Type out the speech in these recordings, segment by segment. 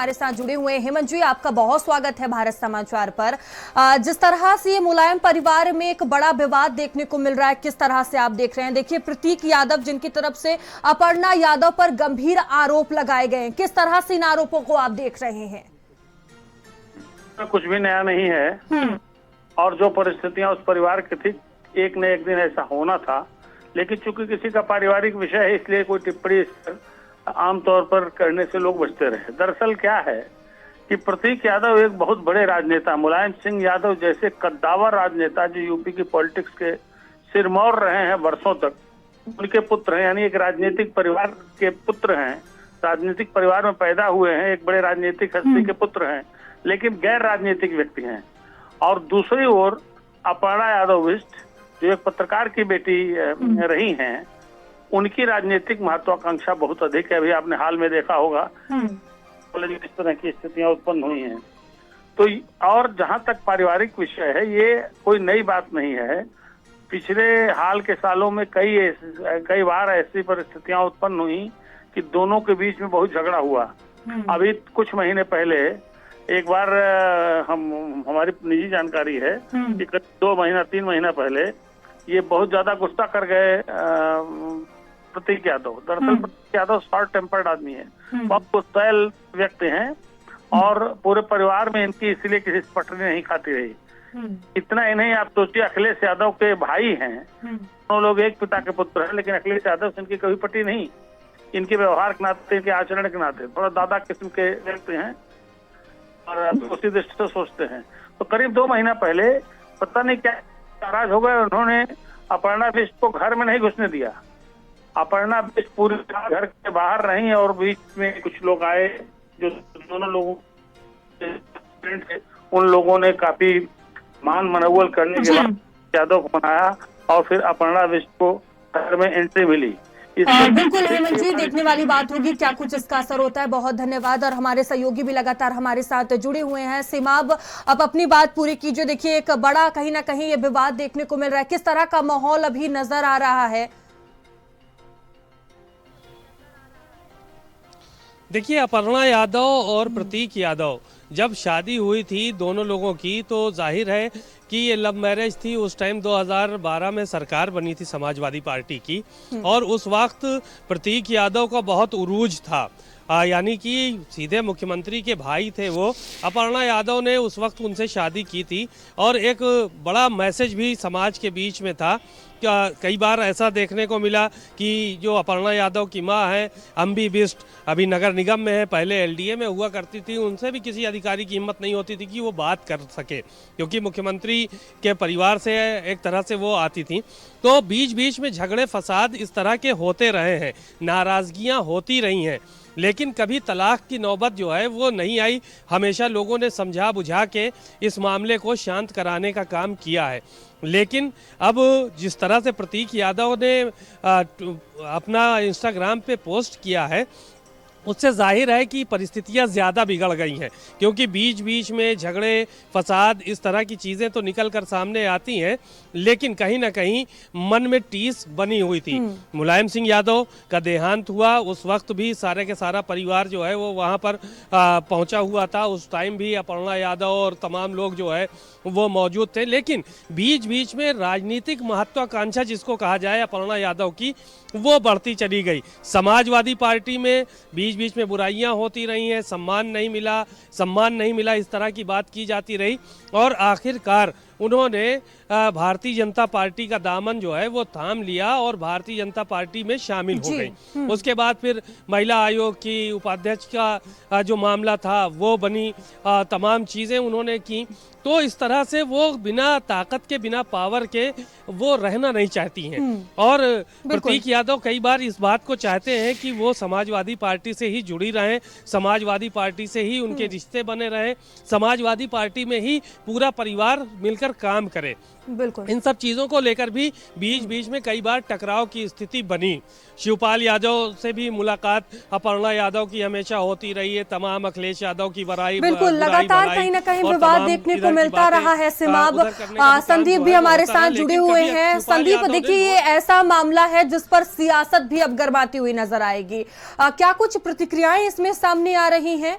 हमारे साथ जुड़े हुए हैं। हेमंत जी, आपका बहुत स्वागत है भारत समाचार पर। जिस तरह से ये मुलायम परिवार में एक बड़ा विवाद देखने को मिल रहा है, किस तरह से आप देख रहे हैं? देखिए, प्रतीक यादव जिनकी तरफ से अपर्णा यादव पर गंभीर आरोप लगाए गए हैं, किस तरह से इन आरोपों को आप देख रहे हैं? कुछ भी नया नहीं है और जो परिस्थितियां उस परिवार की थी, एक न एक दिन ऐसा होना था। लेकिन चूंकि किसी का पारिवारिक विषय है, इसलिए कोई टिप्पणी इस पर आमतौर पर करने से लोग बचते रहे। दरअसल क्या है कि प्रतीक यादव एक बहुत बड़े राजनेता, मुलायम सिंह यादव जैसे कद्दावर राजनेता जो यूपी की पॉलिटिक्स के सिरमौर रहे हैं वर्षों तक, उनके पुत्र हैं। यानी एक राजनीतिक परिवार के पुत्र हैं, राजनीतिक परिवार में पैदा हुए हैं, एक बड़े राजनीतिक हस्ती के पुत्र हैं, लेकिन गैर राजनीतिक व्यक्ति हैं। और दूसरी ओर अपर्णा यादव बिष्ट जो एक पत्रकार की बेटी रही हैं, उनकी राजनीतिक महत्वाकांक्षा बहुत अधिक है। अभी आपने हाल में देखा होगा इस तरह की स्थितियां उत्पन्न हुई हैं। तो और जहां तक पारिवारिक विषय है, ये कोई नई बात नहीं है। पिछले हाल के सालों में कई बार ऐसी परिस्थितियां उत्पन्न हुई कि दोनों के बीच में बहुत झगड़ा हुआ। अभी कुछ महीने पहले एक बार हमारी निजी जानकारी है कि 3 महीना पहले ये बहुत ज्यादा गुस्सा कर गए प्रतीक यादव। दरअसल प्रतीक यादव शॉर्ट टेम्पर्ड आदमी है, बहुत गुस्सैल व्यक्ति हैं और पूरे परिवार में इनकी इसलिए किसी से पटरी नहीं खाती रही। इतना ही नहीं, आप सोचिए अखिलेश यादव के भाई हैं, दोनों लोग एक पिता के पुत्र हैं, लेकिन अखिलेश यादव से इनकी कभी पटी नहीं। इनके व्यवहार के नाते, इनके आचरण के नाते थोड़ा दादा किस्म के व्यक्ति हैं और उसी दृष्टि से सोचते हैं। तो करीब 2 महीना पहले पता नहीं क्या नाराज हो गए, उन्होंने अपर्णा बिष्ट को घर में नहीं घुसने दिया। अपर्णा बिष्ट पूरी घर के बाहर रही और बीच में कुछ लोग आए, जो दोनों लोगों उन लोगों ने काफी मान मनोबल करने के बाद यादव को मनाया और फिर अपर्णा बिष्ट को घर में एंट्री मिली। बिल्कुल हेमंत जी, देखने वाली बात होगी क्या कुछ इसका असर होता है। बहुत धन्यवाद। और हमारे सहयोगी भी लगातार हमारे साथ जुड़े हुए हैं। सीमाब, अब अपनी बात पूरी कीजिए। देखिए, एक बड़ा कहीं ना कहीं ये विवाद देखने को मिल रहा है, किस तरह का माहौल अभी नजर आ रहा है? देखिए, अपर्णा यादव और प्रतीक यादव जब शादी हुई थी दोनों लोगों की, तो जाहिर है कि ये लव मैरिज थी। उस टाइम 2012 में सरकार बनी थी समाजवादी पार्टी की और उस वक्त प्रतीक यादव का बहुत उरूज था, यानी कि सीधे मुख्यमंत्री के भाई थे वो। अपर्णा यादव ने उस वक्त उनसे शादी की थी और एक बड़ा मैसेज भी समाज के बीच में था। कई बार ऐसा देखने को मिला कि जो अपर्णा यादव की मां है अम्बी बिष्ट, अभी नगर निगम में है, पहले एलडीए में हुआ करती थी, उनसे भी किसी अधिकारी की हिम्मत नहीं होती थी कि वो बात कर सके, क्योंकि मुख्यमंत्री के परिवार से एक तरह से वो आती थी। तो बीच बीच में झगड़े फसाद इस तरह के होते रहे हैं, नाराजगियां होती रही हैं, लेकिन कभी तलाक की नौबत जो है वो नहीं आई। हमेशा लोगों ने समझा बुझा के इस मामले को शांत कराने का काम किया है। लेकिन अब जिस तरह से प्रतीक यादव ने अपना इंस्टाग्राम पे पोस्ट किया है, उससे जाहिर है कि परिस्थितियां ज़्यादा बिगड़ गई हैं, क्योंकि बीच बीच में झगड़े फसाद इस तरह की चीज़ें तो निकल कर सामने आती हैं, लेकिन कहीं ना कहीं मन में टीस बनी हुई थी। मुलायम सिंह यादव का देहांत हुआ, उस वक्त भी सारे के सारा परिवार जो है वो वहाँ पर पहुँचा हुआ था। उस टाइम भी अपर्णा यादव और तमाम लोग जो है वो मौजूद थे, लेकिन बीच बीच में राजनीतिक महत्वाकांक्षा जिसको कहा जाए अपर्णा यादव की, वो बढ़ती चली गई। समाजवादी पार्टी में बीच बीच में बुराइयां होती रही हैं, सम्मान नहीं मिला, इस तरह की बात की जाती रही और आखिरकार उन्होंने भारतीय जनता पार्टी का दामन जो है वो थाम लिया और भारतीय जनता पार्टी में शामिल हो गई। उसके बाद फिर महिला आयोग की उपाध्यक्ष का जो मामला था वो बनी, तमाम चीज़ें उन्होंने की। तो इस तरह से वो बिना ताकत के, बिना पावर के वो रहना नहीं चाहती हैं। और प्रतीक यादव कई बार इस बात को चाहते हैं कि वो समाजवादी पार्टी से ही जुड़ी रहें, समाजवादी पार्टी से ही उनके रिश्ते बने रहें, समाजवादी पार्टी में ही पूरा परिवार मिलकर काम करे। बिल्कुल, इन सब चीजों को लेकर भी बीच बीच में कई बार टकराव की स्थिति बनी। शिवपाल यादव से भी मुलाकात अपर्णा यादव की हमेशा होती रही है, तमाम अखिलेश यादव की बड़ाई, बिल्कुल लगातार कहीं ना कहीं विवाद देखने को मिलता रहा है। सिमाब, संदीप भी हमारे साथ जुड़े हुए हैं। संदीप, देखिए, ये ऐसा मामला है जिस पर सियासत भी अब गर्माती हुई नजर आएगी। क्या कुछ प्रतिक्रियाएं इसमें सामने आ रही हैं?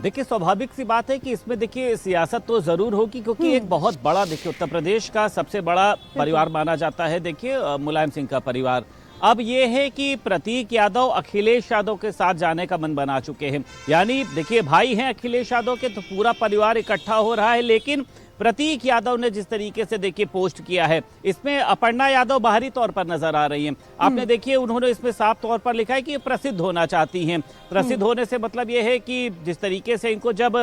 देखिए स्वाभाविक सी बात है कि इसमें देखिए सियासत तो जरूर होगी, क्योंकि एक बहुत बड़ा देखिए उत्तर प्रदेश का सबसे बड़ा परिवार माना जाता है देखिए मुलायम सिंह का परिवार। अब ये है कि प्रतीक यादव अखिलेश यादव के साथ जाने का मन बना चुके हैं। यानी देखिए भाई हैं अखिलेश यादव के, तो पूरा परिवार इकट्ठा हो रहा है। लेकिन प्रतीक यादव ने जिस तरीके से देखिए पोस्ट किया है, इसमें अपर्णा यादव बाहरी तौर पर नजर आ रही हैं। आपने देखिए उन्होंने इसमें साफ तौर पर लिखा है कि ये प्रसिद्ध होना चाहती हैं। प्रसिद्ध होने से मतलब ये है कि जिस तरीके से इनको जब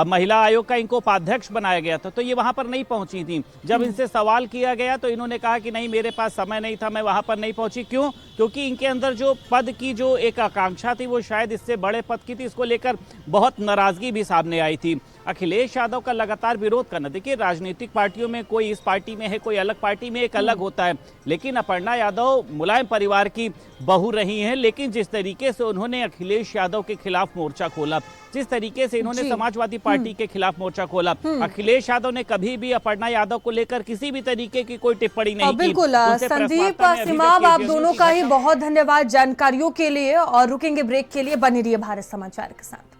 महिला आयोग का इनको उपाध्यक्ष बनाया गया था, तो ये वहां पर नहीं पहुंची थी। जब इनसे सवाल किया गया तो इन्होंने कहा कि नहीं, मेरे पास समय नहीं था, मैं वहां पर नहीं पहुंची। क्यों? क्योंकि इनके अंदर जो पद की जो एक आकांक्षा थी वो शायद इससे बड़े पद की थी। इसको लेकर बहुत नाराजगी भी सामने आई थी। अखिलेश यादव का लगातार विरोध करना, देखिए राजनीतिक पार्टियों में कोई इस पार्टी में है, कोई अलग पार्टी में, एक अलग होता है। लेकिन अपर्णा यादव मुलायम परिवार की बहू रही हैं। लेकिन जिस तरीके से उन्होंने अखिलेश यादव के खिलाफ मोर्चा खोला, जिस तरीके से इन्होंने समाजवादी पार्टी के खिलाफ मोर्चा खोला, अखिलेश यादव ने कभी भी अपर्णा यादव को लेकर किसी भी तरीके की कोई टिप्पणी नहीं की। बिल्कुल संदीप सिमाब, आप दोनों का ही बहुत धन्यवाद जानकारियों के लिए, और रुकेंगे ब्रेक के लिए। बने रहिए भारत समाचार के साथ।